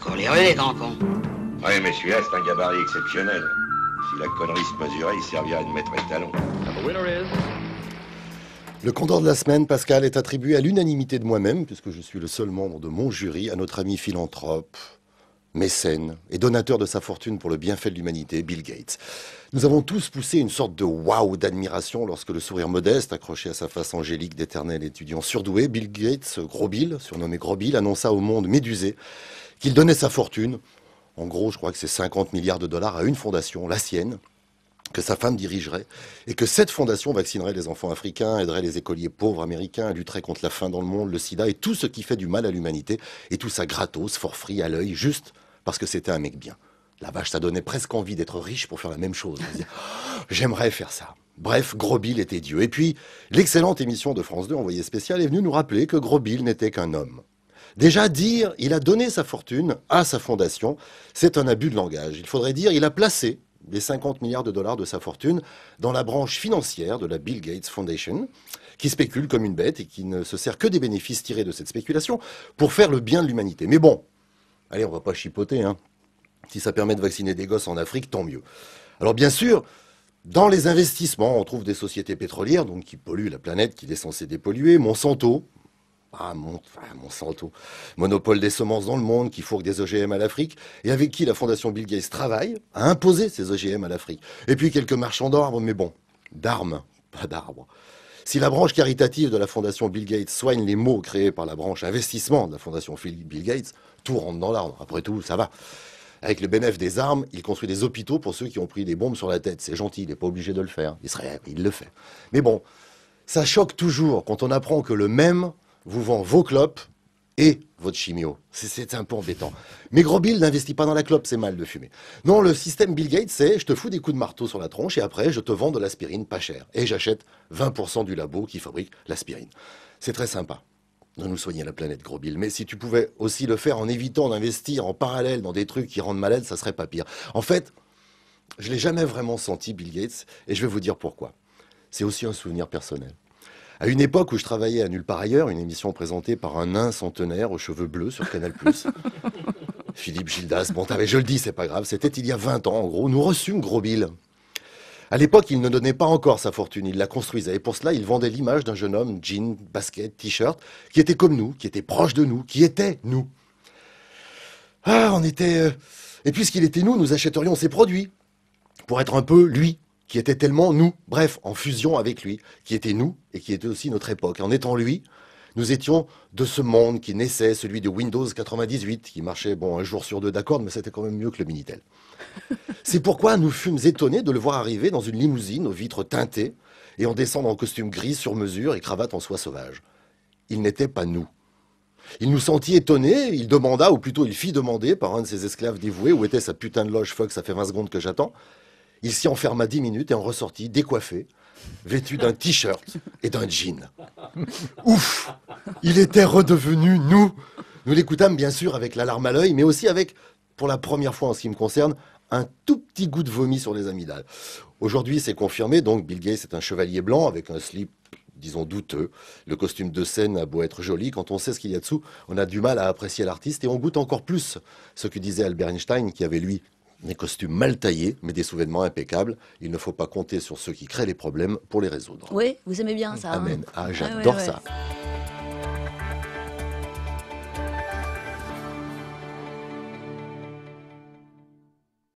Encore les relais, grand con. Oui, mais celui-là, c'est un gabarit exceptionnel. Si la connerie se mesurait, il servirait de maître étalon. Le Condor de la semaine, Pascal, est attribué à l'unanimité de moi-même, puisque je suis le seul membre de mon jury, à notre ami philanthrope, mécène et donateur de sa fortune pour le bienfait de l'humanité, Bill Gates. Nous avons tous poussé une sorte de waouh d'admiration lorsque le sourire modeste, accroché à sa face angélique d'éternel étudiant surdoué, Bill Gates, Gros Bill, surnommé Gros Bill, annonça au monde médusé qu'il donnait sa fortune, en gros je crois que c'est 50 milliards de dollars, à une fondation, la sienne, que sa femme dirigerait, et que cette fondation vaccinerait les enfants africains, aiderait les écoliers pauvres américains, lutterait contre la faim dans le monde, le sida et tout ce qui fait du mal à l'humanité, et tout ça gratos, for free, à l'œil, juste parce que c'était un mec bien. La vache, ça donnait presque envie d'être riche pour faire la même chose. J'aimerais faire ça. Bref, Gros Bill était Dieu. Et puis, l'excellente émission de France 2, Envoyé spécial, est venue nous rappeler que Gros Bill n'était qu'un homme. Déjà, dire « il a donné sa fortune à sa fondation », c'est un abus de langage. Il faudrait dire « il a placé » les 50 milliards de dollars de sa fortune dans la branche financière de la Bill Gates Foundation, qui spécule comme une bête et qui ne se sert que des bénéfices tirés de cette spéculation pour faire le bien de l'humanité. Mais bon, allez, on va pas chipoter, hein. Si ça permet de vacciner des gosses en Afrique, tant mieux. Alors bien sûr, dans les investissements, on trouve des sociétés pétrolières donc qui polluent la planète, qui est censée dépolluer. Monsanto, Monsanto, monopole des semences dans le monde, qui fourgue des OGM à l'Afrique, et avec qui la fondation Bill Gates travaille à imposer ces OGM à l'Afrique. Et puis quelques marchands d'arbres, mais bon, d'armes, pas d'arbres. Si la branche caritative de la fondation Bill Gates soigne les maux créés par la branche investissement de la fondation Bill Gates, tout rentre dans l'arbre. Après tout, ça va. Avec le bénéfice des armes, il construit des hôpitaux pour ceux qui ont pris des bombes sur la tête. C'est gentil, il n'est pas obligé de le faire. Il le fait. Mais bon, ça choque toujours quand on apprend que le même vous vend vos clopes et votre chimio. C'est un peu embêtant. Mais Gros Bill n'investit pas dans la clope, c'est mal de fumer. Non, le système Bill Gates, c'est je te fous des coups de marteau sur la tronche et après je te vends de l'aspirine pas cher. Et j'achète 20% du labo qui fabrique l'aspirine. C'est très sympa de nous soigner la planète, Gros Bill. Mais si tu pouvais aussi le faire en évitant d'investir en parallèle dans des trucs qui rendent malade, ça serait pas pire. En fait, je l'ai jamais vraiment senti, Bill Gates, et je vais vous dire pourquoi. C'est aussi un souvenir personnel. À une époque où je travaillais à Nulle part ailleurs, une émission présentée par un nain centenaire aux cheveux bleus sur Canal+, Philippe Gildas, bon, je le dis, c'est pas grave, c'était il y a 20 ans, en gros, nous reçûmes Gros Bill. À l'époque, il ne donnait pas encore sa fortune, il la construisait. Et pour cela, il vendait l'image d'un jeune homme, jean, basket, t-shirt, qui était comme nous, qui était proche de nous, qui était nous. Ah, on était... Et puisqu'il était nous achèterions ses produits, pour être un peu lui, qui était tellement nous. Bref, en fusion avec lui, qui était nous, et qui était aussi notre époque. En étant lui, nous étions de ce monde qui naissait, celui de Windows 98, qui marchait, bon, un jour sur deux, d'accord, mais c'était quand même mieux que le Minitel. C'est pourquoi nous fûmes étonnés de le voir arriver dans une limousine aux vitres teintées et en descendre en costume gris sur mesure et cravate en soie sauvage. Il n'était pas nous. Il nous sentit étonnés, il demanda, ou plutôt il fit demander par un de ses esclaves dévoués, où était sa putain de loge, fuck, ça fait 20 secondes que j'attends. Il s'y enferma 10 minutes et en ressortit décoiffé, vêtu d'un t-shirt et d'un jean. Ouf! Il était redevenu nous. Nous l'écoutâmes bien sûr avec la larme à l'œil, mais aussi avec, pour la première fois en ce qui me concerne, un tout petit goût de vomi sur les amygdales. Aujourd'hui, c'est confirmé, donc Bill Gates est un chevalier blanc avec un slip, disons, douteux. Le costume de scène a beau être joli, quand on sait ce qu'il y a dessous, on a du mal à apprécier l'artiste et on goûte encore plus ce que disait Albert Einstein, qui avait, lui, des costumes mal taillés, mais des souvenirs impeccables. Il ne faut pas compter sur ceux qui créent les problèmes pour les résoudre. Oui, vous aimez bien ça. Amen. Hein. Ah, j'adore ouais. ça.